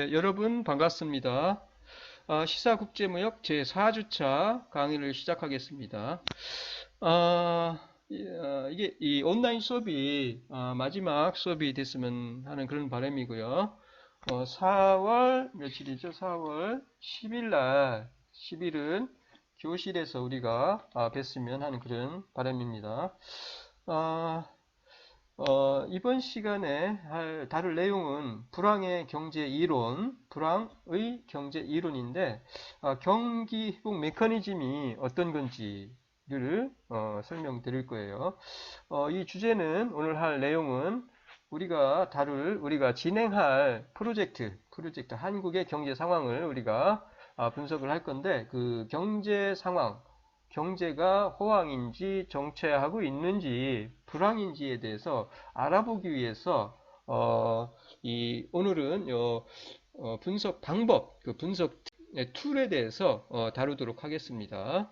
네, 여러분 반갑습니다. 시사국제무역 제4주차 강의를 시작하겠습니다. 이게 이 온라인 수업이 마지막 수업이 됐으면 하는 그런 바람이고요. 4월 며칠이죠? 4월 10일 날, 10일은 교실에서 우리가 뵀으면 하는 그런 바람입니다. 이번 시간에 다룰 내용은 불황의 경제 이론, 불황의 경제 이론인데, 경기 회복 메커니즘이 어떤 건지를 설명드릴 거예요. 이 주제는 오늘 할 내용은 우리가 진행할 프로젝트 한국의 경제 상황을 우리가 분석을 할 건데, 그 경제 상황, 경제가 호황인지 정체하고 있는지 불황인지에 대해서 알아보기 위해서 오늘은 분석 방법, 그 분석 툴에 대해서 다루도록 하겠습니다.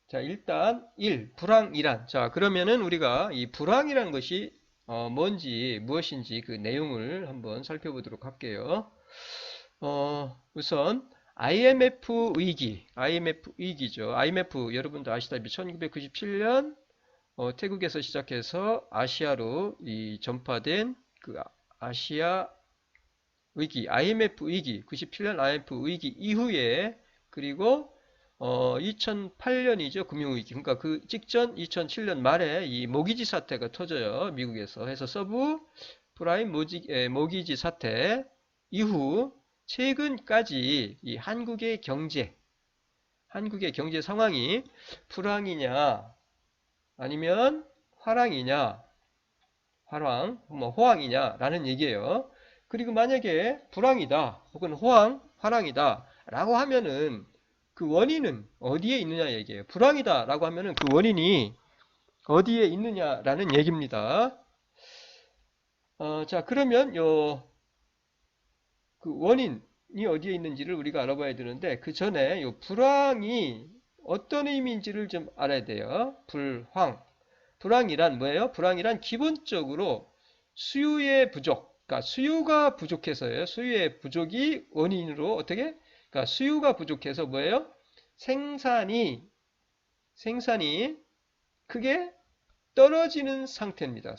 자, 일단 1. 불황이란. 자, 그러면은 우리가 이 불황이라는 것이 무엇인지 그 내용을 한번 살펴보도록 할게요. 우선 IMF 위기죠. IMF 여러분도 아시다시피 1997년 태국에서 시작해서 아시아로 전파된 그 아시아 위기, IMF 위기, 97년 IMF 위기 이후에 그리고 2008년이죠. 금융위기. 그러니까 그 직전 2007년 말에 이 모기지 사태가 터져요. 미국에서. 해서 서브 프라임 모기지 사태 이후 최근까지 이 한국의 경제 상황이 불황이냐 아니면 화랑이냐 호황이냐라는 얘기예요. 그리고 만약에 불황이다 혹은 화랑이다 라고 하면은 그 원인은 어디에 있느냐 얘기예요. 불황이다 라고 하면은 그 원인이 어디에 있느냐라는 얘기입니다. 자, 그러면 그 원인이 어디에 있는지를 우리가 알아봐야 되는데 그 전에 이 불황이 어떤 의미인지를 좀 알아야 돼요. 불황이란 뭐예요? 불황이란 기본적으로 수요의 부족, 그러니까 수요가 부족해서예요. 수요의 부족이 원인으로 어떻게? 그러니까 수요가 부족해서 뭐예요? 생산이 크게 떨어지는 상태입니다.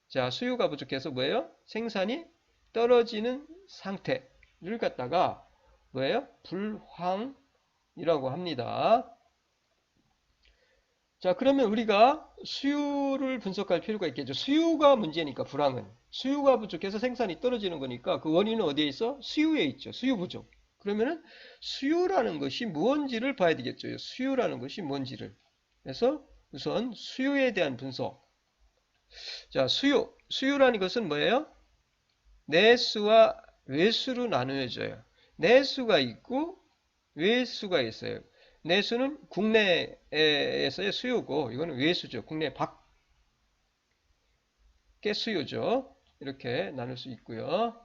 자, 수요가 부족해서 뭐예요? 생산이 떨어지는 상태를 갖다가 뭐예요? 불황이라고 합니다. 자, 그러면 우리가 수요를 분석할 필요가 있겠죠. 수요가 문제니까 불황은. 수요가 부족해서 생산이 떨어지는 거니까 그 원인은 어디에 있어? 수요에 있죠. 수요 부족. 그러면은 수요라는 것이 뭔지를 봐야 되겠죠. 수요라는 것이 뭔지를. 그래서 우선 수요에 대한 분석. 자, 수요라는 것은 뭐예요? 내수와 외수로 나누어져요. 내수가 있고 외수가 있어요. 내수는 국내에서의 수요고 이거는 외수죠. 국내 밖의 수요죠. 이렇게 나눌 수 있고요.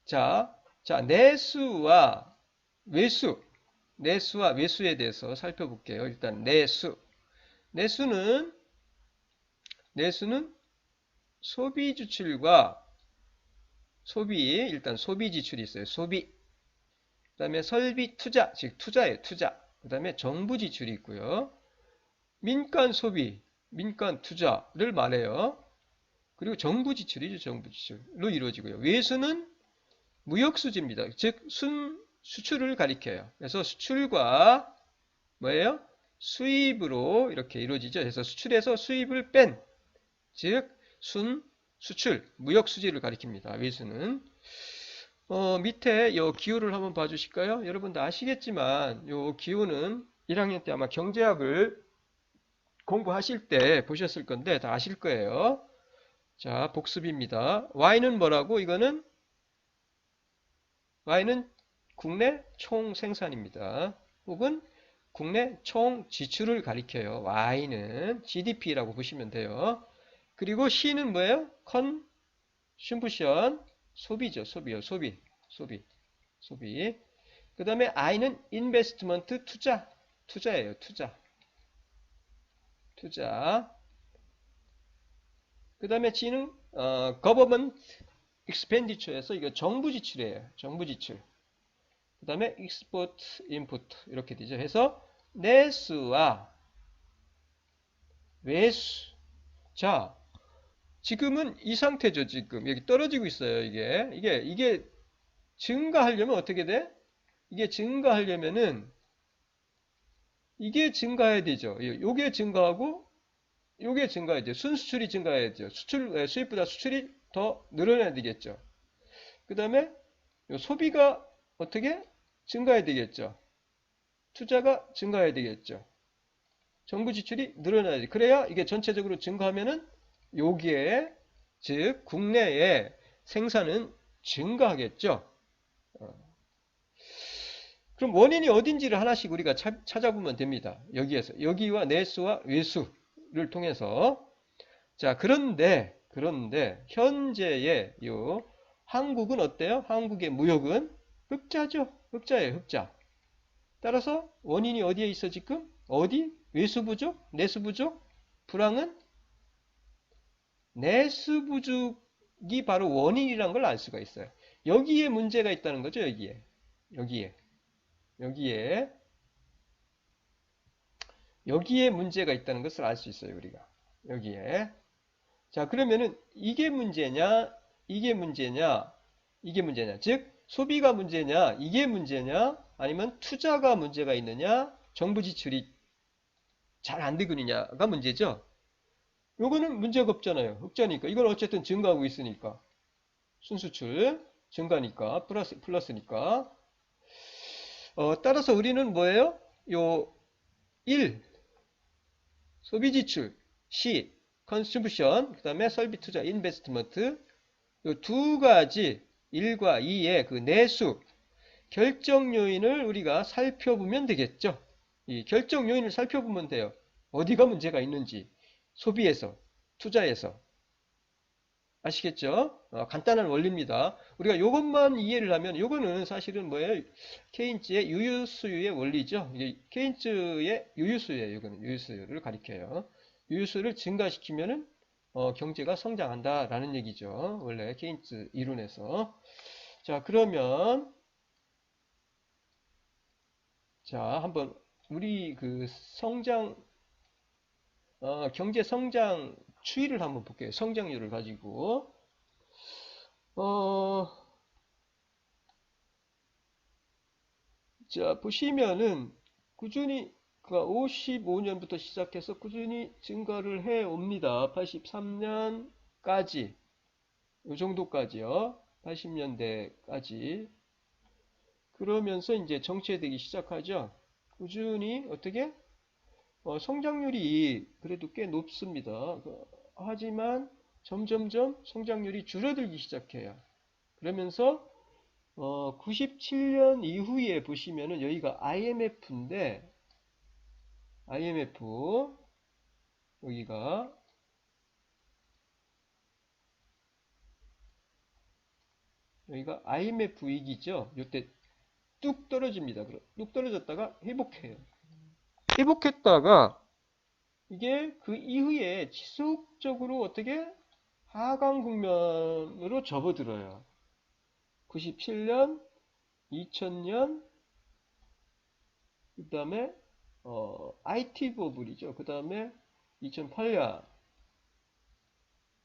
자, 내수와 외수에 대해서 살펴볼게요. 일단 내수는 소비 지출과 일단 소비 지출이 있어요. 소비. 그 다음에 설비 투자, 즉 투자예요. 투자. 그 다음에 정부 지출이 있고요. 민간 소비, 민간 투자를 말해요. 그리고 정부 지출이죠. 정부 지출로 이루어지고요. 외수는 무역 수지입니다. 즉 수출을 가리켜요. 그래서 수출과 뭐예요? 수입으로 이렇게 이루어지죠. 그래서 수출에서 수입을 뺀, 즉 수출, 무역 수지를 가리킵니다. 외수는. 밑에 이 기호를 한번 봐주실까요? 여러분도 아시겠지만 이 기호는 1학년 때 아마 경제학을 공부하실 때 보셨을 건데 다 아실 거예요. 자, 복습입니다. Y는 뭐라고? Y는 국내 총 생산입니다. 혹은 국내 총 지출을 가리켜요. Y는 GDP라고 보시면 돼요. 그리고 C는 뭐예요? 컨슈무션, 소비죠. 소비. 그 다음에 I는 인베스트먼트, 투자예요. 투자. 그 다음에 G는 government expenditure에서 이거 정부 지출이에요. 정부 지출. 그 다음에 export, import 이렇게 되죠. 해서 내수와 외수. 자, 지금은 이 상태죠. 지금 여기 떨어지고 있어요. 이게 증가하려면 어떻게 돼? 이게 증가하려면은 이게 증가해야 되죠. 요게 증가하고 요게 증가해야 돼요. 순수출이 증가해야죠. 수입보다 수출이 더 늘어나야 되겠죠. 그 다음에 소비가 어떻게 증가해야 되겠죠. 투자가 증가해야 되겠죠. 정부 지출이 늘어나야 돼. 그래야 이게 전체적으로 증가하면은 여기에 즉 국내의 생산은 증가하겠죠. 그럼 원인이 어딘지를 하나씩 우리가 찾아보면 됩니다. 여기에서 여기와 내수와 외수를 통해서 자 그런데 현재의 요 한국은 어때요? 한국의 무역은 흑자죠. 흑자예요. 흑자. 따라서 원인이 어디에 있어 지금? 어디? 외수 부족? 내수 부족? 불황은 내수 부족이 바로 원인이라는 걸 알 수가 있어요. 여기에 문제가 있다는 거죠. 여기에 문제가 있다는 것을 알 수 있어요. 우리가 여기에. 자 그러면은 이게 문제냐 이게 문제냐 이게 문제냐 즉 소비가 문제냐 이게 문제냐 아니면 투자가 문제가 있느냐 정부 지출이 잘 안 되고 있느냐가 문제죠. 요거는 문제가 없잖아요. 흑자니까 이건 어쨌든 증가하고 있으니까 순수출 증가니까 플러스니까 따라서 우리는 뭐예요? 요 1. 소비 지출 C. 컨슈무션 그 다음에 설비 투자 인베스트먼트 요 두 가지 1과 2의 그 내수 결정 요인을 우리가 살펴보면 되겠죠. 이 결정 요인을 살펴보면 돼요. 어디가 문제가 있는지 소비에서 투자에서 아시겠죠? 간단한 원리입니다. 우리가 이것만 이해를 하면 이거는 사실은 뭐예요? 케인츠의 유유수유의 원리죠. 이게 케인츠의 유유수유예요. 이거는 유유수유를 가리켜요. 유유수를 증가시키면은 경제가 성장한다라는 얘기죠. 원래 케인츠 이론에서. 자, 그러면 자, 한번 우리 그 경제 성장 추이를 한번 볼게요. 성장률을 가지고. 자, 보시면은 꾸준히 55년부터 시작해서 꾸준히 증가를 해 옵니다. 83년까지. 요 정도까지요. 80년대까지. 그러면서 이제 정체되기 시작하죠. 꾸준히 어떻게? 성장률이 그래도 꽤 높습니다. 하지만 점점점 성장률이 줄어들기 시작해요. 그러면서 97년 이후에 보시면은 여기가 IMF인데 IMF 여기가 IMF 위기죠. 이때 뚝 떨어집니다. 뚝 떨어졌다가 회복해요. 회복했다가 이게 그 이후에 지속적으로 어떻게 하강 국면으로 접어들어요. 97년, 2000년, 그 다음에 IT 버블이죠. 그 다음에 2008년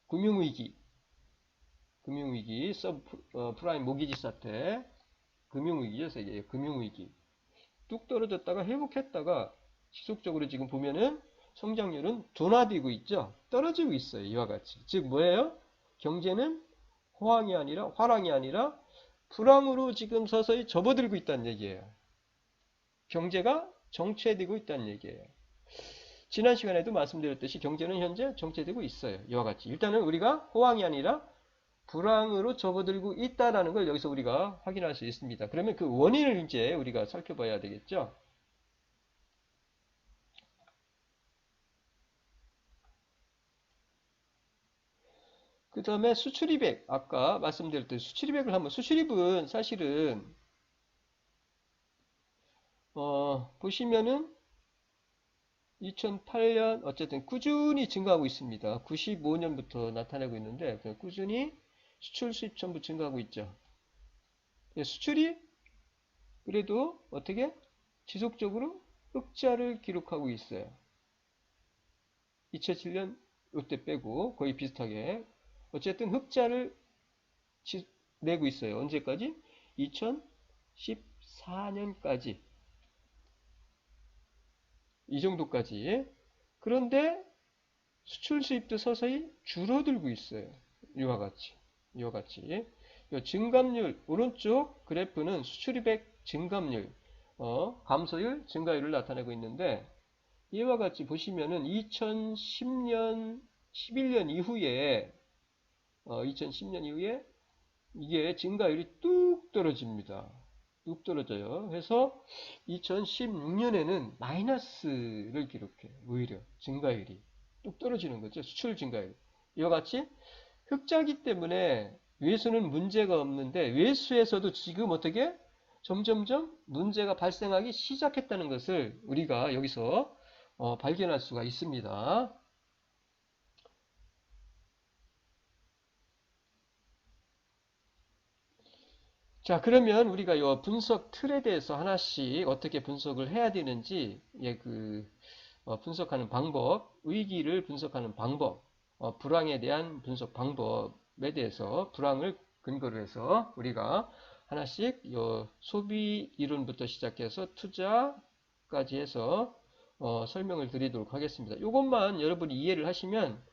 금융위기, 서브프라임 모기지 사태, 금융위기죠. 세계 금융위기. 뚝 떨어졌다가 회복했다가 지속적으로 지금 보면은 성장률은 둔화되고 있죠. 떨어지고 있어요. 이와 같이. 즉 뭐예요? 경제는 화랑이 아니라 불황으로 지금 서서히 접어들고 있다는 얘기예요. 경제가 정체되고 있다는 얘기예요. 지난 시간에도 말씀드렸듯이 경제는 현재 정체되고 있어요. 이와 같이. 일단은 우리가 호황이 아니라 불황으로 접어들고 있다라는 걸 여기서 우리가 확인할 수 있습니다. 그러면 그 원인을 이제 우리가 살펴봐야 되겠죠. 그 다음에 수출입액. 아까 말씀드렸듯이 수출입액을 한번, 수출입은 사실은, 보시면은, 2008년 어쨌든 꾸준히 증가하고 있습니다. 95년부터 나타내고 있는데 꾸준히 수출 수입 전부 증가하고 있죠. 수출이 그래도 어떻게 지속적으로 흑자를 기록하고 있어요. 2007년 이때 빼고 거의 비슷하게 어쨌든 흑자를 내고 있어요. 언제까지? 2014년까지 이 정도까지. 그런데 수출 수입도 서서히 줄어들고 있어요. 이와 같이 이 증감률 오른쪽 그래프는 수출입액 증감률 감소율 증가율을 나타내고 있는데 이와 같이 보시면은 2010년 11년 이후에 2010년 이후에 이게 증가율이 뚝 떨어집니다. 뚝 떨어져요. 그래서 2016년에는 마이너스를 기록해요. 오히려 증가율이 뚝 떨어지는 거죠. 수출 증가율. 이와 같이 흑자기 때문에 외수는 문제가 없는데 외수에서도 지금 어떻게 점점점 문제가 발생하기 시작했다는 것을 우리가 여기서 발견할 수가 있습니다. 자, 그러면 우리가 이 분석 틀에 대해서 하나씩 어떻게 분석을 해야 되는지, 분석하는 방법, 위기를 분석하는 방법, 불황에 대한 분석 방법에 대해서 불황을 근거로 해서 우리가 하나씩 소비 이론부터 시작해서 투자까지 해서 설명을 드리도록 하겠습니다. 이것만 여러분이 이해를 하시면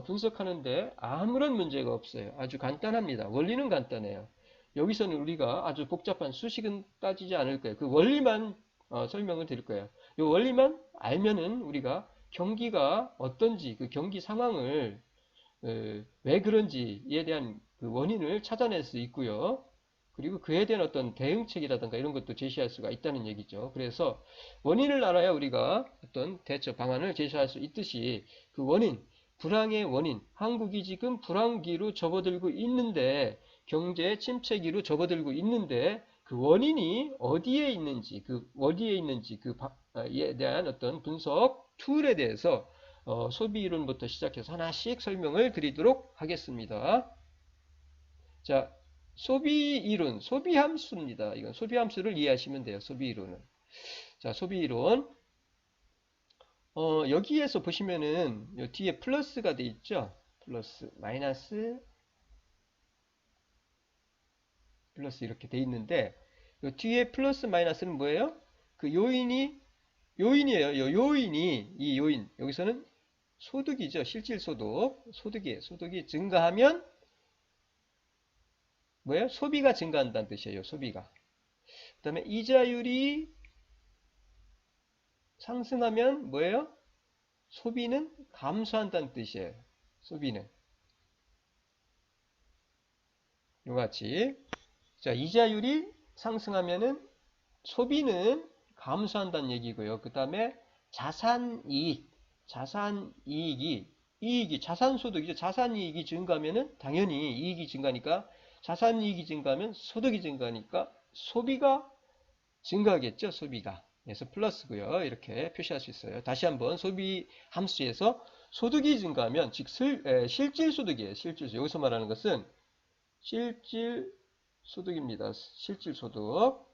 분석하는데 아무런 문제가 없어요. 아주 간단합니다. 원리는 간단해요. 여기서는 우리가 아주 복잡한 수식은 따지지 않을 거예요. 그 원리만 설명을 드릴 거예요. 이 원리만 알면은 우리가 경기가 어떤지 그 경기 상황을 왜 그런지에 대한 그 원인을 찾아낼 수 있고요. 그리고 그에 대한 어떤 대응책이라든가 이런 것도 제시할 수가 있다는 얘기죠. 그래서 원인을 알아야 우리가 어떤 대처 방안을 제시할 수 있듯이 그 원인, 불황의 원인, 한국이 지금 불황기로 접어들고 있는데 경제 침체기로 접어들고 있는데 그 원인이 어디에 있는지 그에 대한 어떤 분석 툴에 대해서 소비 이론부터 시작해서 하나씩 설명을 드리도록 하겠습니다. 자, 소비 이론, 소비 함수입니다. 이건 소비 함수를 이해하시면 돼요. 소비 이론은. 자, 소비 이론. 여기에서 보시면은 요 뒤에 플러스가 돼 있죠. 플러스, 마이너스, 플러스 이렇게 돼 있는데 요 뒤에 플러스 마이너스는 뭐예요? 그 요인이에요. 이 요인 여기서는 소득이죠. 실질 소득이에요. 소득이 증가하면 뭐예요? 소비가 증가한다는 뜻이에요. 소비가. 그 다음에 이자율이 상승하면 뭐예요? 소비는 감소한다는 뜻이에요. 소비는 이같이 자, 이자율이 상승하면은 소비는 감소한다는 얘기고요. 그 다음에 자산이익이 자산소득이죠. 자산이익이 증가하면은 당연히 이익이 증가하니까 자산이익이 증가하면 소득이 증가하니까 소비가 증가하겠죠. 소비가. 그래서 플러스고요. 이렇게 표시할 수 있어요. 다시 한번 소비 함수에서 소득이 증가하면 즉 실질소득이에요. 실질소득. 여기서 말하는 것은 실질소득입니다. 실질소득.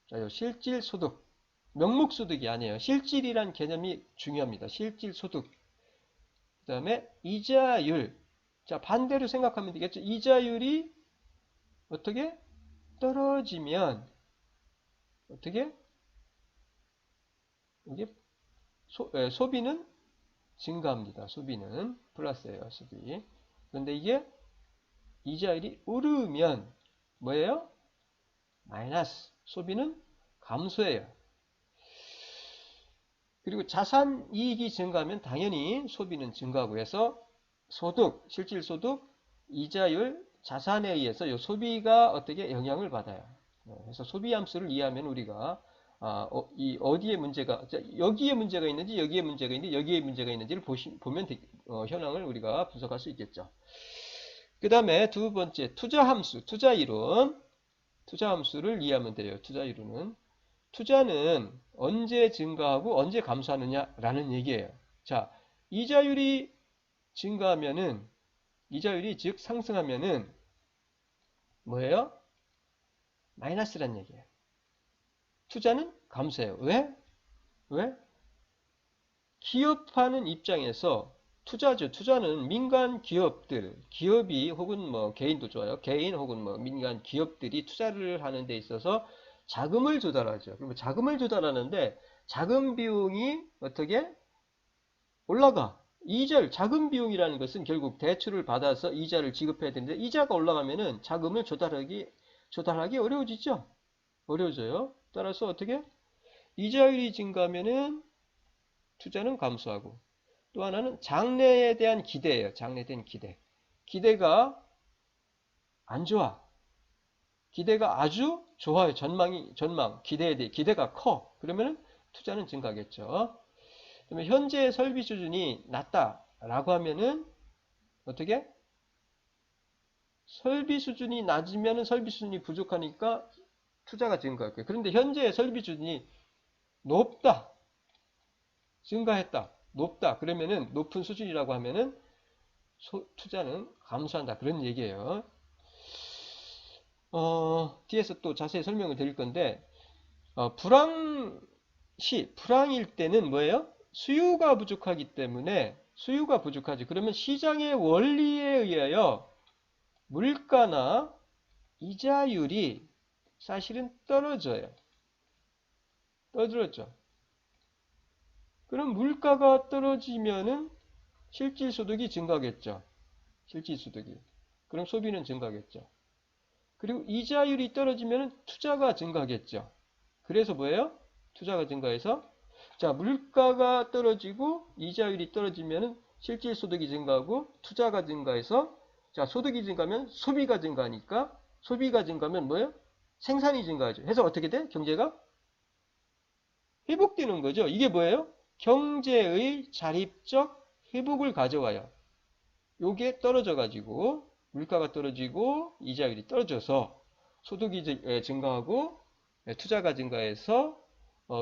자, 요 실질소득. 명목소득이 아니에요. 실질이란 개념이 중요합니다. 실질소득. 그 다음에 이자율. 자, 반대로 생각하면 되겠죠. 이자율이 어떻게? 떨어지면 어떻게? 이게 소비는 증가합니다. 소비는 플러스예요. 소비. 그런데 이게 이자율이 오르면 뭐예요? 마이너스. 소비는 감소해요. 그리고 자산 이익이 증가하면 당연히 소비는 증가하고 해서 소득, 실질소득, 이자율, 자산에 의해서 이 소비가 어떻게 영향을 받아요. 그래서 소비 함수를 이해하면 우리가 어디에 문제가 여기에 문제가 있는지 여기에 문제가 있는지 여기에 문제가 있는지를 보면 현황을 우리가 분석할 수 있겠죠. 그 다음에 두 번째 투자 함수, 투자 이론. 투자 함수를 이해하면 돼요. 투자 이론은 투자는 언제 증가하고 언제 감소하느냐라는 얘기예요. 자, 이자율이 증가하면은, 이자율이 즉 상승하면은 뭐예요? 마이너스란 얘기예요. 투자는 감소해요. 왜? 왜? 기업하는 입장에서 투자죠. 투자는 민간 기업들, 기업이 혹은 뭐 개인도 좋아요. 개인 혹은 뭐 민간 기업들이 투자를 하는 데 있어서 자금을 조달하죠. 그러면 자금을 조달하는데 자금 비용이 어떻게 올라가? 자금 비용이라는 것은 결국 대출을 받아서 이자를 지급해야 되는데 이자가 올라가면은 자금을 조달하기 어려워지죠. 어려워져요. 따라서 어떻게? 이자율이 증가하면은 투자는 감소하고 또 하나는 장래에 대한 기대예요. 장래에 대한 기대. 기대가 안 좋아. 기대가 아주 좋아요. 기대가 커. 그러면은 투자는 증가하겠죠. 그러면 현재 설비 수준이 낮다라고 하면은 어떻게? 설비 수준이 낮으면은 설비 수준이 부족하니까 투자가 증가할 거예요. 그런데 현재 설비 수준이 높다. 증가했다. 높다. 그러면은 높은 수준이라고 하면은 투자는 감소한다. 그런 얘기예요. 뒤에서 또 자세히 설명을 드릴 건데 불황일 때는 뭐예요? 수요가 부족하기 때문에 수요가 부족하지. 그러면 시장의 원리에 의하여 물가나 이자율이 사실은 떨어져요. 떨어졌죠. 그럼 물가가 떨어지면은 실질소득이 증가하겠죠. 실질소득이. 그럼 소비는 증가하겠죠. 그리고 이자율이 떨어지면 투자가 증가하겠죠. 그래서 뭐예요? 투자가 증가해서 자, 물가가 떨어지고 이자율이 떨어지면 실질소득이 증가하고 투자가 증가해서 자, 소득이 증가하면 소비가 증가하니까 소비가 증가하면 뭐예요? 생산이 증가하죠. 해서 어떻게 돼? 경제가 회복되는 거죠. 이게 뭐예요? 경제의 자립적 회복을 가져와요. 요게 떨어져 가지고 물가가 떨어지고 이자율이 떨어져서 소득이 증가하고 투자가 증가해서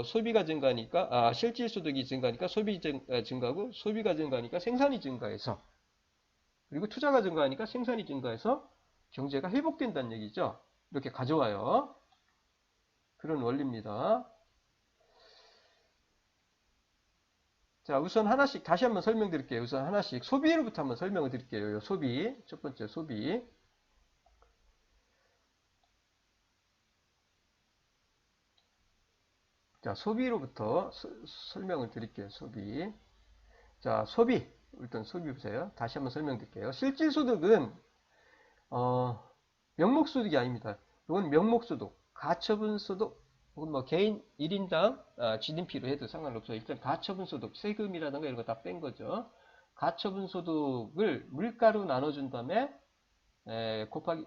소비가 증가하니까 실질소득이 증가하니까 증가하고 소비가 증가하니까 생산이 증가해서 그리고 투자가 증가하니까 생산이 증가해서 경제가 회복된다는 얘기죠. 이렇게 가져와요. 그런 원리입니다. 자, 우선 하나씩 다시 한번 설명드릴게요. 우선 하나씩 소비로부터 한번 설명을 드릴게요. 소비. 첫 번째 소비. 자, 소비로부터 설명을 드릴게요. 소비. 자, 소비. 일단 소비 보세요. 다시 한번 설명드릴게요. 실질소득은 명목소득이 아닙니다. 이건 명목소득, 가처분소득, 혹은 뭐 개인 1인당 GDP로 해도 상관없어요. 일단 가처분소득, 세금이라든가 이런 거 다 뺀 거죠. 가처분소득을 물가로 나눠준 다음에 곱하기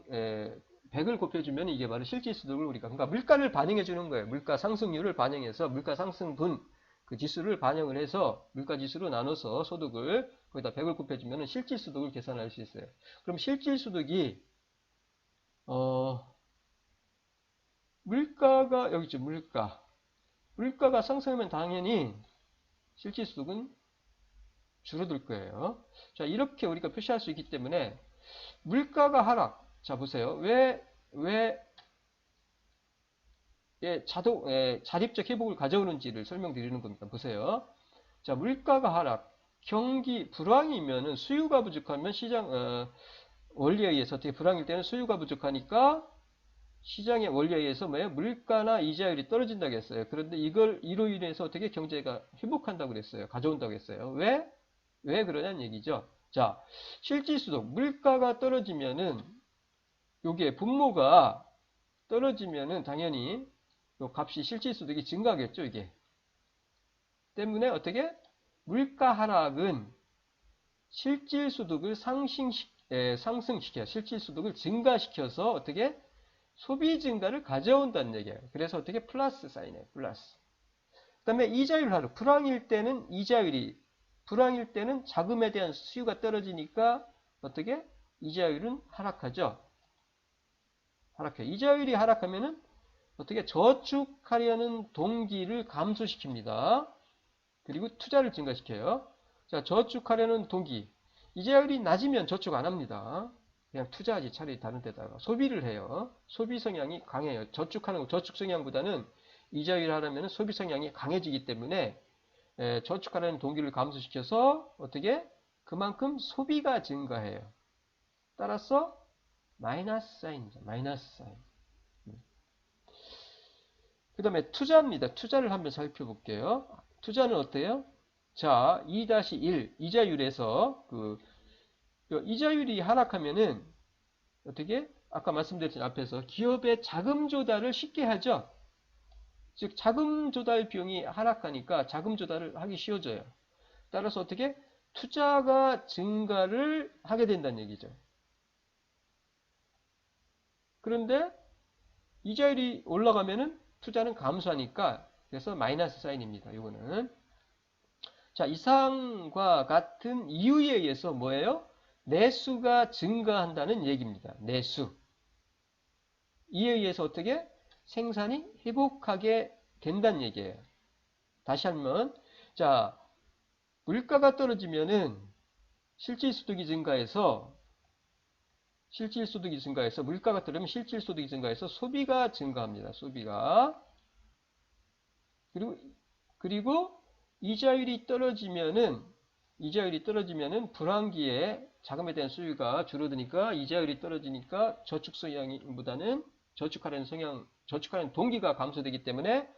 100을 곱해주면 이게 바로 실질소득을 그러니까 물가를 반영해 주는 거예요. 물가 상승률을 반영해서 물가 상승분 그 지수를 반영을 해서 물가 지수로 나눠서 소득을 거기다 100을 곱해주면 실질소득을 계산할 수 있어요. 그럼 실질소득이 물가가 여기 있죠. 물가가 상승하면 당연히 실질소득은 줄어들 거예요. 자, 이렇게 우리가 표시할 수 있기 때문에 물가가 하락. 자, 보세요. 왜 자립적 회복을 가져오는지를 설명드리는 겁니다. 보세요. 자, 물가가 하락. 경기 불황이면은 수요가 부족하면 시장 원리에 의해서 어떻게 불황일 때는 수요가 부족하니까 시장의 원리에 의해서 뭐예요? 물가나 이자율이 떨어진다고 했어요. 그런데 이로 인해서 어떻게 경제가 회복한다고 그랬어요. 가져온다고 했어요. 왜 그러냐는 얘기죠. 자, 실질소득 물가가 떨어지면은 요게 분모가 떨어지면은 당연히 요 값이 실질소득이 증가하겠죠. 이게 때문에 어떻게 물가 하락은 실질소득을 상승시켜요. 실질소득을 증가시켜서 어떻게 소비 증가를 가져온다는 얘기예요. 그래서 어떻게 플러스 사인이에요. 플러스. 그 다음에 이자율 하락. 불황일 때는 자금에 대한 수요가 떨어지니까 어떻게 이자율은 하락하죠. 이자율이 하락하면은 어떻게 저축하려는 동기를 감소시킵니다. 그리고 투자를 증가시켜요. 자, 저축하려는 동기. 이자율이 낮으면 저축 안 합니다. 그냥 투자하지 차라리 다른 데다가 소비를 해요. 소비 성향이 강해요. 저축하는 저축 성향보다는 이자율 하려면 소비 성향이 강해지기 때문에 저축하려는 동기를 감소시켜서 어떻게 그만큼 소비가 증가해요. 따라서 마이너스 사인이죠. 마이너스 사인. 그 다음에 투자입니다. 투자를 한번 살펴볼게요. 투자는 어때요? 자, 2-1 이자율에서 이자율이 하락하면은 어떻게? 아까 말씀드렸던 앞에서 기업의 자금 조달을 쉽게 하죠. 즉 자금 조달 비용이 하락하니까 자금 조달을 하기 쉬워져요. 따라서 어떻게? 투자가 증가를 하게 된다는 얘기죠. 그런데 이자율이 올라가면은 투자는 감소하니까 그래서 마이너스 사인입니다. 이거는 자, 이상과 같은 이유에 의해서 뭐예요? 내수가 증가한다는 얘기입니다. 내수. 이에 의해서 어떻게? 생산이 회복하게 된다는 얘기예요. 다시 한번 자, 물가가 떨어지면은 실질소득이 증가해서 물가가 떨어지면 실질소득이 증가해서 소비가 증가합니다. 소비가. 그리고 이자율이 떨어지면은 불황기에 자금에 대한 수요가 줄어드니까 이자율이 떨어지니까 저축 성향보다는 저축하는 동기가 감소되기 때문에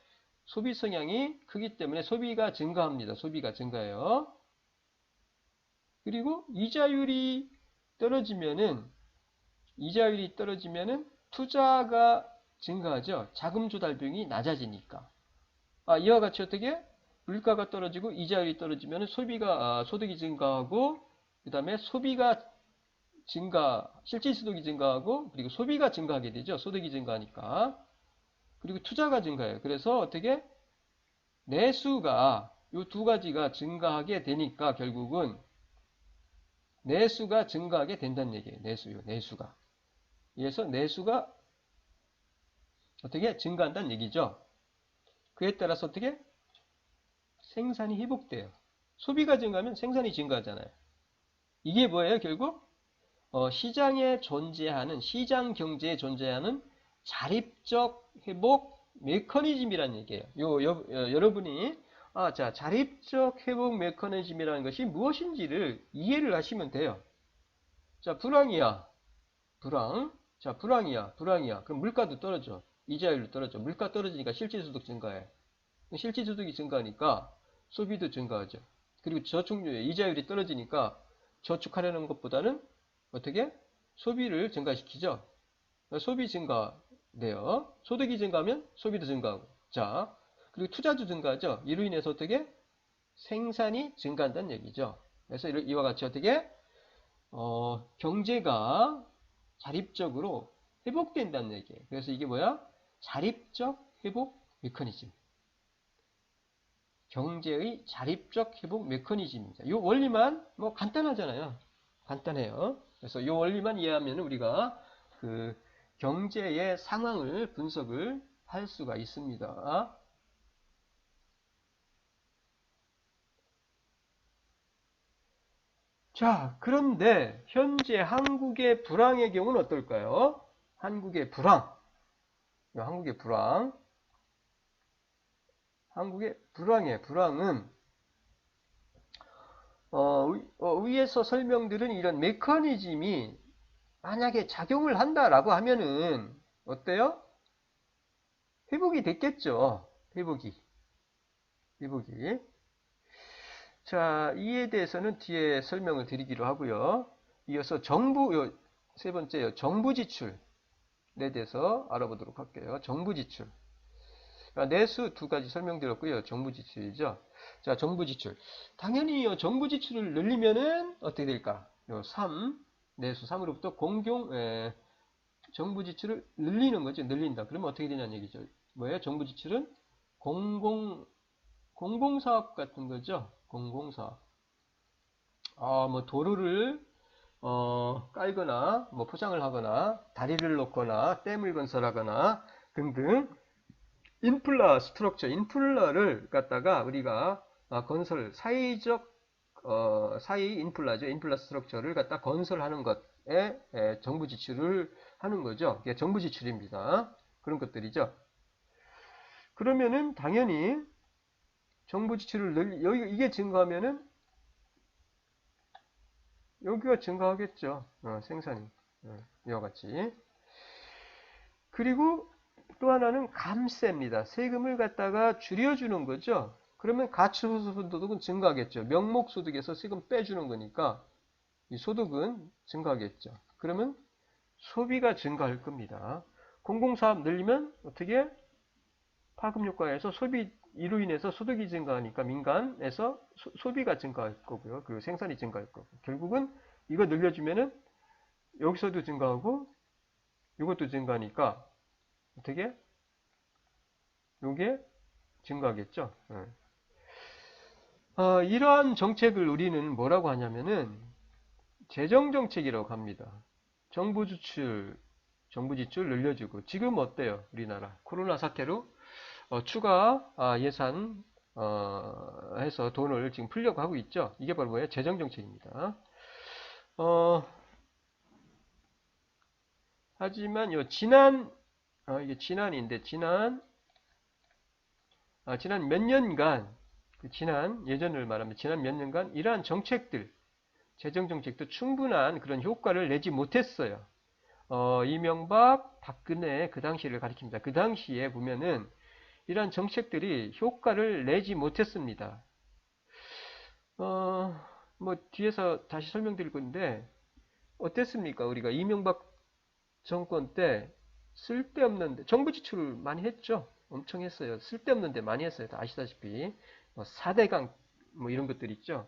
소비 성향이 크기 때문에 소비가 증가합니다. 소비가 증가해요. 그리고 이자율이 떨어지면은 투자가 증가하죠. 자금 조달 비용이 낮아지니까. 이와 같이 어떻게? 물가가 떨어지고 이자율이 떨어지면 소득이 증가하고 그 다음에 실질소득이 증가하고 그리고 소비가 증가하게 되죠. 소득이 증가하니까. 그리고 투자가 증가해요. 그래서 어떻게? 내수가 이 두 가지가 증가하게 되니까 결국은 내수가 증가하게 된다는 얘기예요. 내수가. 그래서 내수가 어떻게? 증가한다는 얘기죠. 그에 따라서 어떻게? 생산이 회복돼요. 소비가 증가하면 생산이 증가하잖아요. 이게 뭐예요? 결국 시장 경제에 존재하는 자립적 회복 메커니즘이라는 얘기예요. 여러분이 자, 자립적 회복 메커니즘이라는 것이 무엇인지를 이해를 하시면 돼요. 자, 불황이야. 자, 불황이야. 그럼 물가도 떨어져. 이자율도 떨어져. 물가 떨어지니까 실질소득 증가해. 실질소득이 증가하니까 소비도 증가하죠. 그리고 이자율이 떨어지니까 저축하려는 것보다는 어떻게? 소비를 증가시키죠. 소비 증가돼요. 소득이 증가하면 소비도 증가하고. 자, 그리고 투자도 증가하죠. 이로 인해서 어떻게? 생산이 증가한다는 얘기죠. 그래서 이와 같이 어떻게? 경제가 자립적으로 회복된다는 얘기예요. 그래서 이게 뭐야? 자립적 회복 메커니즘. 경제의 자립적 회복 메커니즘입니다. 이 원리만 뭐 간단하잖아요. 간단해요. 그래서 이 원리만 이해하면 우리가 그 경제의 상황을 분석을 할 수가 있습니다. 자, 그런데 현재 한국의 불황의 경우는 어떨까요? 한국의 불황. 한국의 불황은 위에서 설명드린 이런 메커니즘이 만약에 작용을 한다라고 하면은 어때요? 회복이 됐겠죠. 회복이. 자, 이에 대해서는 뒤에 설명을 드리기로 하고요. 이어서 세 번째요. 정부 지출에 대해서 알아보도록 할게요. 정부 지출. 내수 두 가지 설명드렸고요. 정부 지출이죠. 자, 정부 지출. 당연히 정부 지출을 늘리면은 어떻게 될까? 내수 3으로부터 정부 지출을 늘리는 거죠. 늘린다. 그러면 어떻게 되냐는 얘기죠. 뭐예요? 정부 지출은 공공사업 같은 거죠. 공공사업. 뭐 도로를 깔거나 뭐 포장을 하거나 다리를 놓거나 댐을 건설하거나 등등 인플라 스트럭처, 인플라를 갖다가 우리가 건설, 사이 인플라죠. 인플라 스트럭처를 갖다 건설하는 것에 정부 지출을 하는 거죠. 이게 정부 지출입니다. 그런 것들이죠. 그러면은 당연히 정부 지출을 여기 이게 증가하면은 여기가 증가하겠죠. 생산이 이와 같이. 그리고 또 하나는 감세입니다. 세금을 갖다가 줄여주는 거죠. 그러면 가처소득은 증가하겠죠. 명목소득에서 세금 빼주는 거니까 이 소득은 증가하겠죠. 그러면 소비가 증가할 겁니다. 공공사업 늘리면 어떻게? 파급효과에서 이로 인해서 소득이 증가하니까 민간에서 소비가 증가할 거고요. 그리고 생산이 증가할 거고. 결국은 이거 늘려주면은 여기서도 증가하고 이것도 증가하니까 어떻게? 요게 증가하겠죠. 이러한 정책을 우리는 뭐라고 하냐면은 재정정책이라고 합니다. 정부 지출 늘려주고 지금 어때요? 우리나라 코로나 사태로 추가 예산 해서 돈을 지금 풀려고 하고 있죠. 이게 바로 뭐예요? 재정정책입니다. 하지만 이게 지난인데 지난 몇 년간 예전을 말하면 지난 몇 년간 이러한 정책들 재정정책도 충분한 그런 효과를 내지 못했어요. 이명박, 박근혜 그 당시를 가리킵니다. 그 당시에 보면은 이러한 정책들이 효과를 내지 못했습니다. 뭐 뒤에서 다시 설명드릴 건데 어땠습니까? 우리가 이명박 정권 때 쓸데없는데 정부 지출을 많이 했죠. 엄청 했어요. 쓸데없는데 많이 했어요. 다 아시다시피 4대강 뭐 이런 것들 있죠.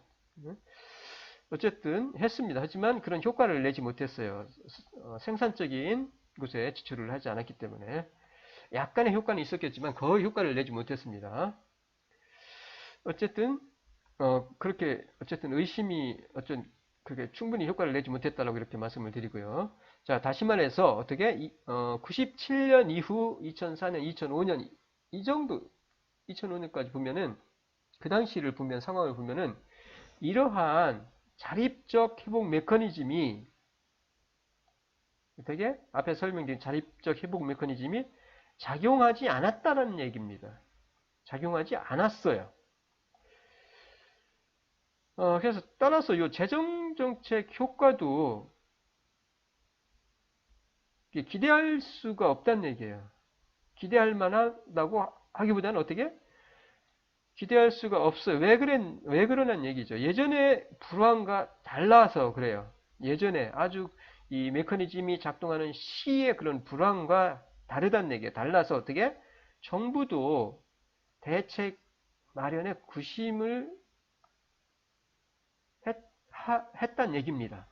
어쨌든 했습니다. 하지만 그런 효과를 내지 못했어요. 생산적인 곳에 지출을 하지 않았기 때문에 약간의 효과는 있었겠지만 거의 효과를 내지 못했습니다. 어쨌든 그렇게 어쨌든 그렇게 충분히 효과를 내지 못했다라고 이렇게 말씀을 드리고요. 자, 다시 말해서 어떻게 97년 이후 2004년, 2005년 이 정도 2005년까지 보면은 그 당시를 보면 상황을 보면은 이러한 자립적 회복 메커니즘이 되게 앞에 설명드린 자립적 회복 메커니즘이 작용하지 않았다는 얘기입니다. 작용하지 않았어요. 그래서 따라서 이 재정정책 효과도 기대할 수가 없다는 얘기예요. 기대할 만하다고 하기보다는 어떻게? 기대할 수가 없어요. 왜 그러냐는 얘기죠. 예전에 불황과 달라서 그래요. 예전에 아주 이 메커니즘이 작동하는 시의 그런 불황과 다르다는 얘기예요. 달라서 어떻게? 정부도 대책 마련에 구심을 했다는 얘기입니다.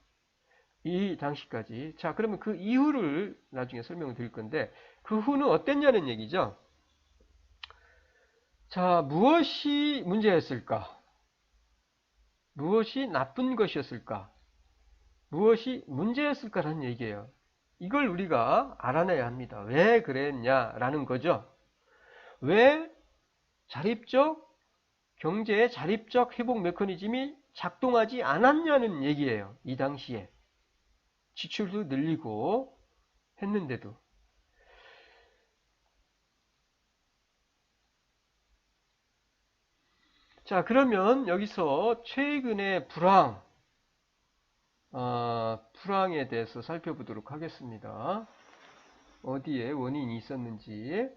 이 당시까지. 자, 그러면 그 이후를 나중에 설명을 드릴 건데, 그 후는 어땠냐는 얘기죠. 자, 무엇이 문제였을까? 무엇이 나쁜 것이었을까? 무엇이 문제였을까라는 얘기예요. 이걸 우리가 알아내야 합니다. 왜 그랬냐라는 거죠. 왜 경제의 자립적 회복 메커니즘이 작동하지 않았냐는 얘기예요. 이 당시에. 지출도 늘리고 했는데도. 자, 그러면 여기서 최근의 불황에 대해서 살펴보도록 하겠습니다. 어디에 원인이 있었는지.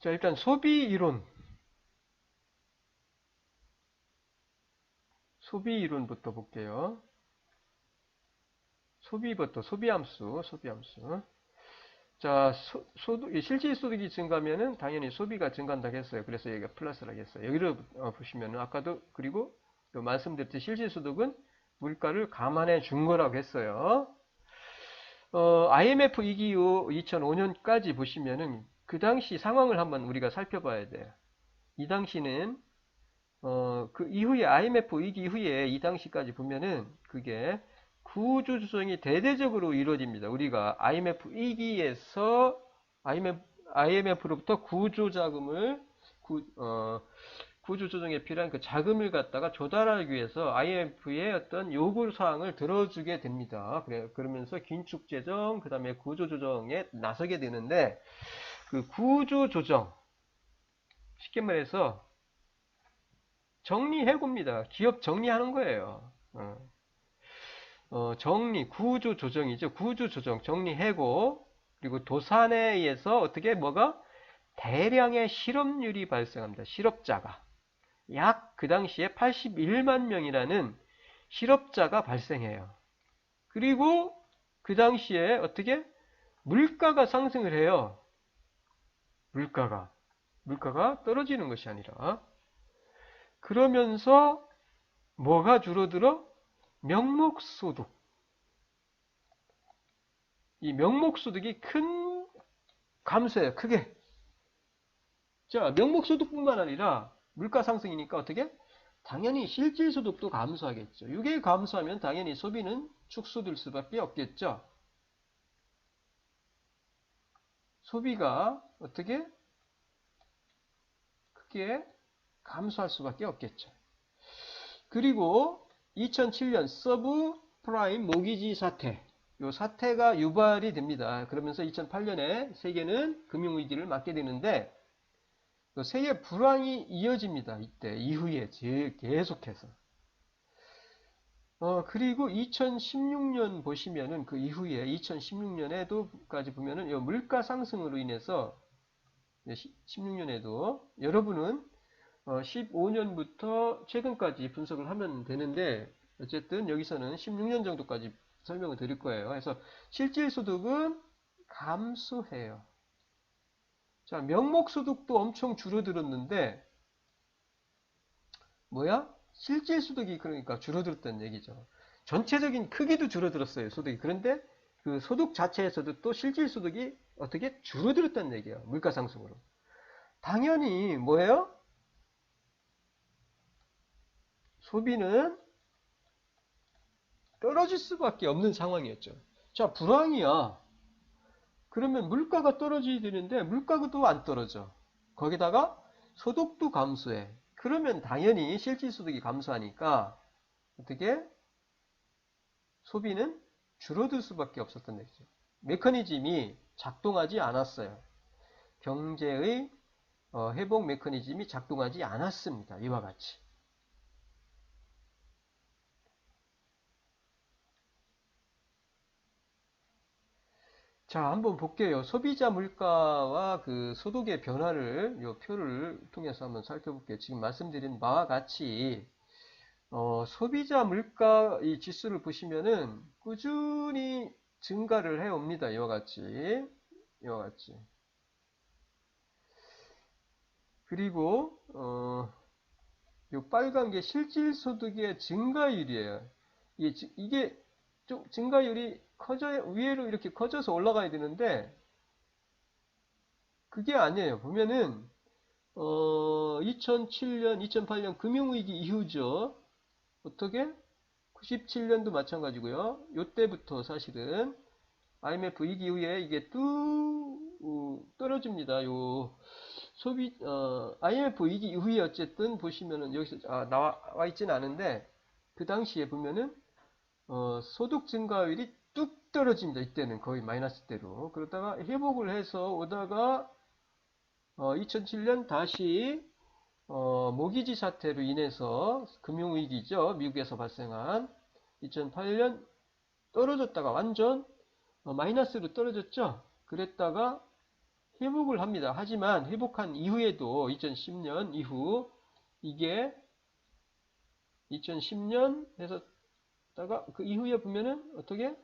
자, 일단 소비 이론부터 볼게요. 소비함수. 자, 실질 소득이 증가하면은 당연히 소비가 증가한다고 했어요. 그래서 여기가 플러스라고 했어요. 여기를 보시면은 아까도 그리고 말씀드렸듯이 실질 소득은 물가를 감안해 준 거라고 했어요. IMF 위기 이후 2005년까지 보시면은 그 당시 상황을 한번 우리가 살펴봐야 돼요. 이 당시는 그 이후에 IMF 위기 이후에 이 당시까지 보면은 그게 구조 조정이 대대적으로 이루어집니다. 우리가 IMF 위기에서 IMF IMF로부터 구조조정에 필요한 그 자금을 갖다가 조달하기 위해서 IMF의 어떤 요구사항을 들어주게 됩니다. 그러면서 긴축재정, 그 다음에 구조조정에 나서게 되는데, 그 구조조정, 쉽게 말해서 정리해고입니다. 기업 정리하는 거예요. 구조조정이죠. 구조조정, 정리해고, 그리고 도산에 의해서 어떻게 뭐가 대량의 실업률이 발생합니다. 실업자가. 약 그 당시에 81만 명이라는 실업자가 발생해요. 그리고 그 당시에 어떻게 물가가 상승을 해요. 물가가 떨어지는 것이 아니라 그러면서 뭐가 줄어들어? 명목소득. 이 명목소득이 큰 감소해요. 크게. 자, 명목소득뿐만 아니라 물가 상승이니까 어떻게? 당연히 실질소득도 감소하겠죠. 이게 감소하면 당연히 소비는 축소될 수밖에 없겠죠. 소비가 어떻게? 크게 감소할 수밖에 없겠죠. 그리고 2007년 서브프라임 모기지 사태. 이 사태가 유발이 됩니다. 그러면서 2008년에 세계는 금융위기를 맞게 되는데 세계 불황이 이어집니다. 이때 이후에 계속해서. 그리고 2016년 보시면은 그 이후에 2016년에도까지 보면은 이 물가 상승으로 인해서 16년에도 여러분은 15년부터 최근까지 분석을 하면 되는데 어쨌든 여기서는 16년 정도까지 설명을 드릴 거예요. 그래서 실질소득은 감소해요. 자, 명목소득도 엄청 줄어들었는데 뭐야? 실질소득이 그러니까 줄어들었다는 얘기죠. 전체적인 크기도 줄어들었어요. 소득이. 그런데 그 소득 자체에서도 또 실질소득이 어떻게 줄어들었다는 얘기예요. 물가 상승으로. 당연히 뭐예요? 소비는 떨어질 수밖에 없는 상황이었죠. 자, 불황이야. 그러면 물가가 떨어져야 되는데 물가도 안 떨어져. 거기다가 소득도 감소해. 그러면 당연히 실질소득이 감소하니까 어떻게? 소비는 줄어들 수밖에 없었던 얘기죠. 메커니즘이 작동하지 않았어요. 경제의 회복 메커니즘이 작동하지 않았습니다. 이와 같이. 자, 한번 볼게요. 소비자 물가와 그 소득의 변화를 이 표를 통해서 한번 살펴볼게요. 지금 말씀드린 바와 같이 소비자 물가 이 지수를 보시면은 꾸준히 증가를 해 옵니다. 이와 같이. 이와 같이. 그리고 요 빨간 게 실질소득의 증가율이에요. 이게 좀 증가율이 위로 이렇게 커져서 올라가야 되는데 그게 아니에요. 보면은 2007년, 2008년 금융위기 이후죠. 어떻게? 97년도 마찬가지고요. 요때부터 사실은 IMF 위기 이후에 이게 뚝 떨어집니다. IMF 위기 이후에 어쨌든 보시면은 여기서 나와 있지는 않은데 그 당시에 보면은 소득 증가율이 뚝 떨어집니다. 이때는 거의 마이너스대로. 그러다가 회복을 해서 오다가 2007년 다시 모기지 사태로 인해서 금융위기죠. 미국에서 발생한 2008년 떨어졌다가 완전 마이너스로 떨어졌죠. 그랬다가 회복을 합니다. 하지만 회복한 이후에도 2010년 이후 이게 2010년 해서 다가 그 이후에 보면은 어떻게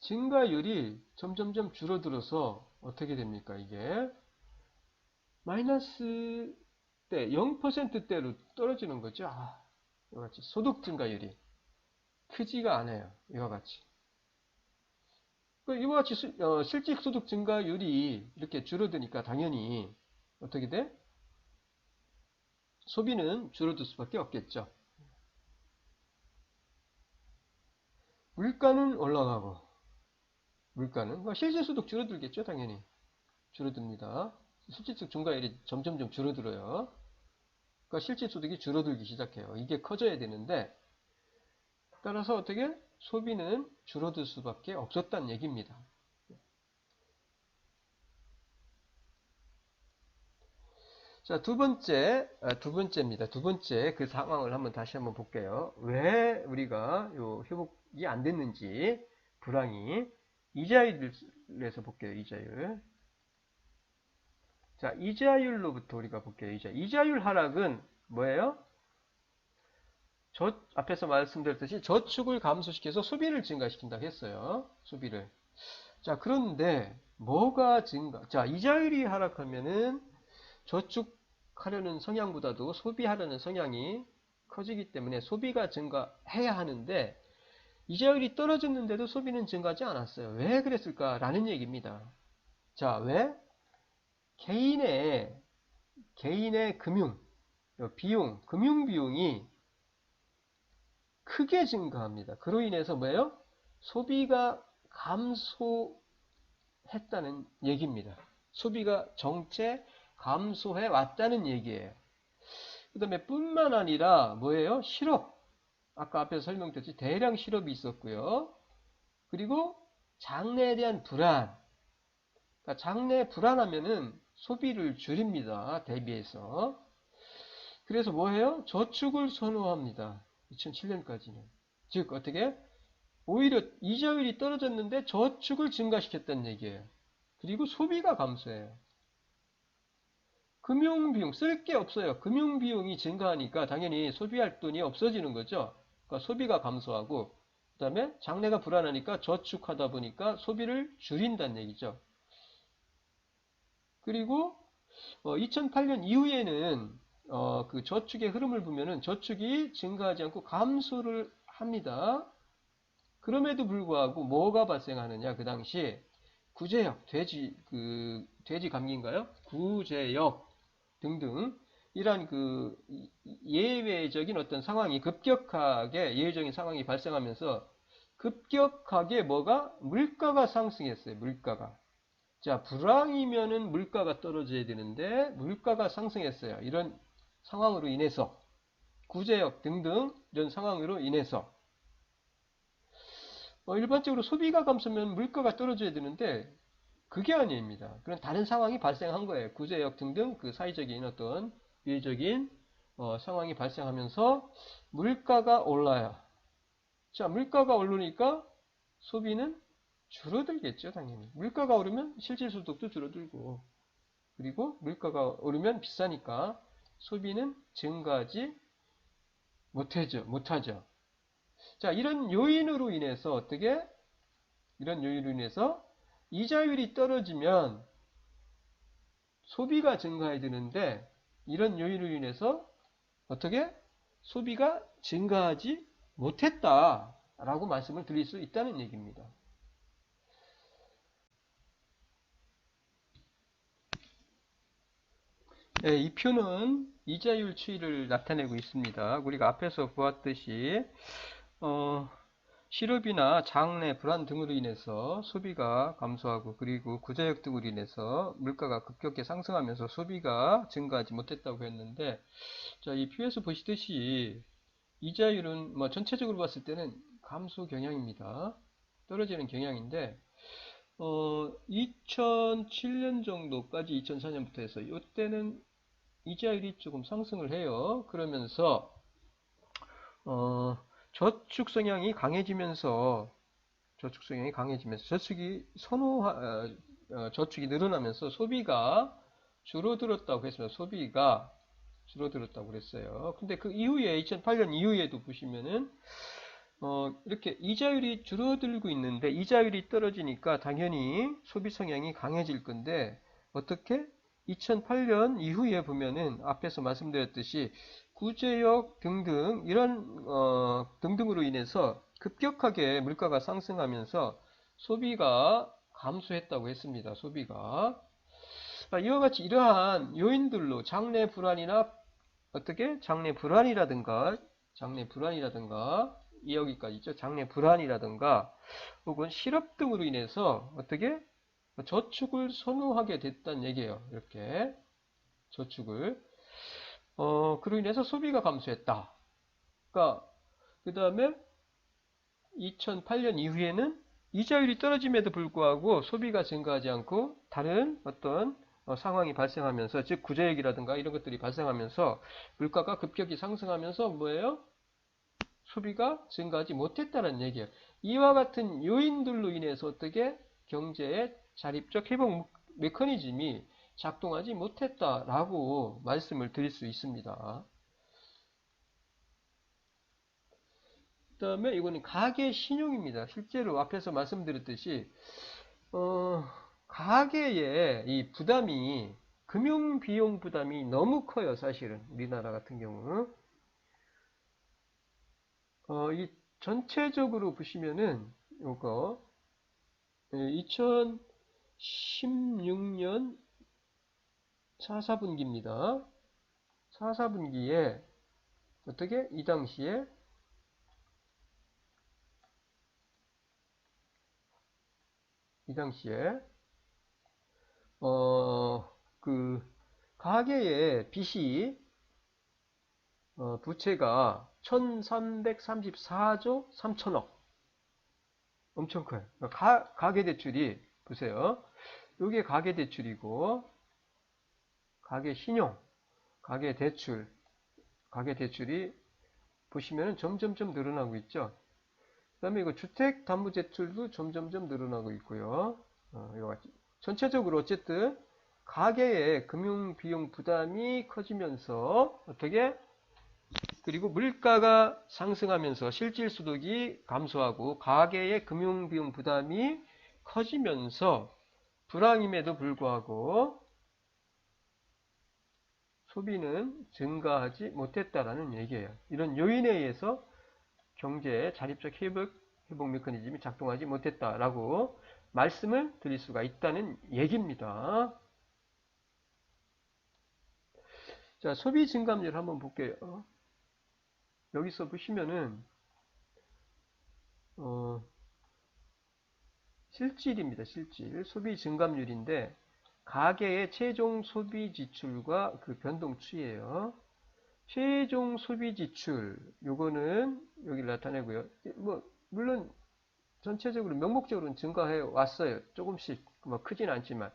증가율이 점점점 줄어들어서 어떻게 됩니까? 이게 마이너스 대 0%대로 떨어지는 거죠. 이와 같이 소득 증가율이 크지가 않아요. 이와 같이. 이와 같이 실질 소득 증가율이 이렇게 줄어드니까 당연히 어떻게 돼? 소비는 줄어들 수밖에 없겠죠. 물가는 올라가고 물가는. 그러니까 실질소득 줄어들겠죠, 당연히. 줄어듭니다. 실질소득 증가율이 점점점 줄어들어요. 그러니까 실질소득이 줄어들기 시작해요. 이게 커져야 되는데, 따라서 어떻게? 소비는 줄어들 수밖에 없었다는 얘기입니다. 자, 두 번째입니다. 두 번째 그 상황을 다시 한번 볼게요. 왜 우리가 요 회복이 안 됐는지, 불황이. 이자율에서 볼게요, 이자율. 자, 이자율로부터 우리가 볼게요, 이자율 하락은 뭐예요? 앞에서 말씀드렸듯이 저축을 감소시켜서 소비를 증가시킨다고 했어요. 소비를. 자, 그런데 뭐가 자, 이자율이 하락하면은 저축하려는 성향보다도 소비하려는 성향이 커지기 때문에 소비가 증가해야 하는데 이자율이 떨어졌는데도 소비는 증가하지 않았어요. 왜 그랬을까라는 얘기입니다. 자, 왜? 개인의 금융 비용이 크게 증가합니다. 그로 인해서 뭐예요? 소비가 감소했다는 얘기입니다. 소비가 정체 감소해 왔다는 얘기예요. 그 다음에 뿐만 아니라 뭐예요? 실업. 아까 앞에서 설명드렸지 대량 실업이 있었고요. 그리고 장래에 대한 불안. 그러니까 장래 불안하면은 소비를 줄입니다. 대비해서. 그래서 뭐해요? 저축을 선호합니다. 2007년까지는. 즉 어떻게? 오히려 이자율이 떨어졌는데 저축을 증가시켰다는 얘기예요. 그리고 소비가 감소해요. 금융비용 쓸 게 없어요. 금융비용이 증가하니까 당연히 소비할 돈이 없어지는 거죠. 그러니까 소비가 감소하고 그 다음에 장래가 불안하니까 저축하다 보니까 소비를 줄인다는 얘기죠. 그리고 2008년 이후에는 그 저축의 흐름을 보면은 저축이 증가하지 않고 감소를 합니다. 그럼에도 불구하고 뭐가 발생하느냐? 그 당시 구제역, 돼지 감기인가요? 구제역 등등 이러한 그 예외적인 어떤 상황이 예외적인 상황이 발생하면서 급격하게 물가가 상승했어요. 물가가. 자, 불황이면은 물가가 떨어져야 되는데 물가가 상승했어요. 이런 상황으로 인해서 구제역 등등 이런 상황으로 인해서 일반적으로 소비가 감소면 물가가 떨어져야 되는데 그게 아닙니다. 그런 다른 상황이 발생한 거예요. 구제역 등등 그 사회적인 어떤 예외적인 상황이 발생하면서 물가가 올라요. 자, 물가가 오르니까 소비는 줄어들겠죠, 당연히. 물가가 오르면 실질소득도 줄어들고, 그리고 물가가 오르면 비싸니까 소비는 증가하지 못하죠. 자, 이런 요인으로 인해서 이자율이 떨어지면 소비가 증가해야 되는데, 이런 요인으로 인해서 소비가 증가하지 못했다라고 말씀을 드릴 수 있다는 얘기입니다. 네, 이 표는 이자율 추이를 나타내고 있습니다. 우리가 앞에서 보았듯이 실업이나 장래 불안 등으로 인해서 소비가 감소하고 그리고 구제역 등으로 인해서 물가가 급격히 상승하면서 소비가 증가하지 못했다고 했는데, 자, 이 표에서 보시듯이 이자율은 전체적으로 봤을 때는 감소 경향입니다. 떨어지는 경향인데 2007년 정도까지 2004년부터 해서 이때는 이자율이 조금 상승을 해요. 그러면서 저축 성향이 강해지면서 저축이 늘어나면서 소비가 줄어들었다고 했습니다. 소비가 줄어들었다고 그랬어요. 근데 그 이후에 2008년 이후에도 보시면은 이렇게 이자율이 줄어들고 있는데 이자율이 떨어지니까 당연히 소비 성향이 강해질 건데 어떻게? 2008년 이후에 보면은 앞에서 말씀드렸듯이 구제역 등등 이런 등등으로 인해서 급격하게 물가가 상승하면서 소비가 감소했다고 했습니다. 소비가. 이와 같이 이러한 요인들로 장래 불안이라든가 여기까지죠. 장래 불안이라든가 혹은 실업 등으로 인해서 어떻게 저축을 선호하게 됐다는 얘기예요. 이렇게 저축을 그로 인해서 소비가 감소했다. 그러니까 그 다음에 2008년 이후에는 이자율이 떨어짐에도 불구하고 소비가 증가하지 않고 다른 어떤 상황이 발생하면서 즉 구제액이라든가 이런 것들이 발생하면서 물가가 급격히 상승하면서 뭐예요? 소비가 증가하지 못했다는 얘기예요. 이와 같은 요인들로 인해서 어떻게 경제의 자립적 회복 메커니즘이 작동하지 못했다라고 말씀을 드릴 수 있습니다. 그 다음에 이거는 가계 신용입니다. 실제로 앞에서 말씀드렸듯이 가계의 이 부담이 금융 비용 부담이 너무 커요. 사실은 우리나라 같은 경우 이 전체적으로 보시면은 요거 2016년 4분기입니다. 4분기에 어떻게 이 당시에 그 가계의 빚이 부채가 1334조 3천억 엄청 커요. 가계대출이 보세요. 이게 가계대출이고 가계신용, 가계대출이 보시면 점점점 늘어나고 있죠. 그 다음에 이거 주택담보대출도 점점점 늘어나고 있고요. 이와 같이 전체적으로 어쨌든 가계의 금융비용 부담이 커지면서 어떻게 그리고 물가가 상승하면서 실질소득이 감소하고 가계의 금융비용 부담이 커지면서 불황임에도 불구하고 소비는 증가하지 못했다라는 얘기예요. 이런 요인에 의해서 경제의 자립적 회복 메커니즘이 작동하지 못했다라고 말씀을 드릴 수가 있다는 얘기입니다. 자, 소비 증감률 한번 볼게요. 여기서 보시면은 실질입니다. 실질. 소비 증감률인데 가계의 최종 소비 지출과 그 변동치예요. 최종 소비 지출 요거는 여기 나타내고요. 뭐 물론 전체적으로 명목적으로는 증가해 왔어요. 조금씩 뭐 크진 않지만.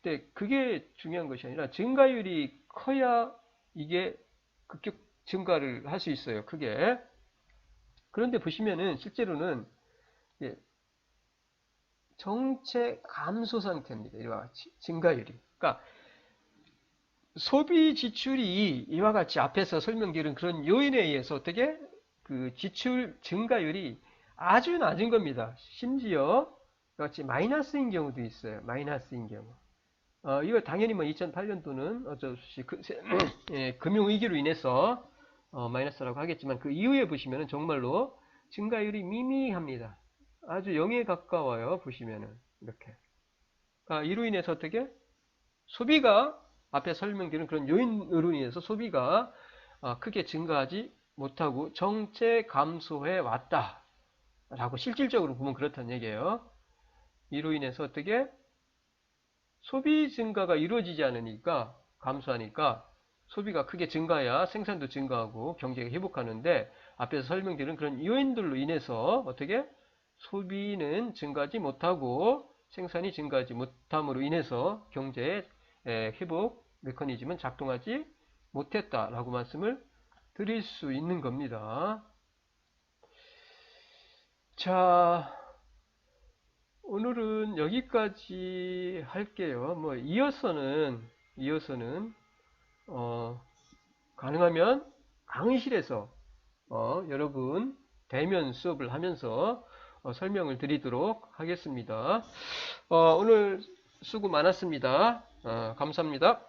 근데 그게 중요한 것이 아니라 증가율이 커야 이게 급격 증가를 할 수 있어요. 크게. 그런데 보시면은 실제로는 정체 감소 상태입니다. 이와 같이 증가율이. 그러니까 소비 지출이 이와 같이 앞에서 설명드린 그런 요인에 의해서 어떻게 그 지출 증가율이 아주 낮은 겁니다. 심지어 같이 마이너스인 경우도 있어요. 마이너스인 경우. 이거 당연히 뭐 2008년도는 어쩔 수 없이 금융위기로 인해서 마이너스라고 하겠지만 그 이후에 보시면은 정말로 증가율이 미미합니다. 아주 0에 가까워요. 보시면은 이렇게. 이로 인해서 어떻게 소비가 앞에 설명드린 그런 요인으로 인해서 소비가 크게 증가하지 못하고 정체 감소해 왔다라고 실질적으로 보면 그렇다는 얘기예요. 이로 인해서 어떻게 소비 증가가 이루어지지 않으니까 감소하니까 소비가 크게 증가해야 생산도 증가하고 경제가 회복하는데 앞에서 설명드린 그런 요인들로 인해서 어떻게 소비는 증가하지 못하고 생산이 증가하지 못함으로 인해서 경제의 회복 메커니즘은 작동하지 못했다라고 말씀을 드릴 수 있는 겁니다. 자, 오늘은 여기까지 할게요. 뭐 이어서는 가능하면 강의실에서 여러분 대면 수업을 하면서 설명을 드리도록 하겠습니다. 오늘 수고 많았습니다. 감사합니다.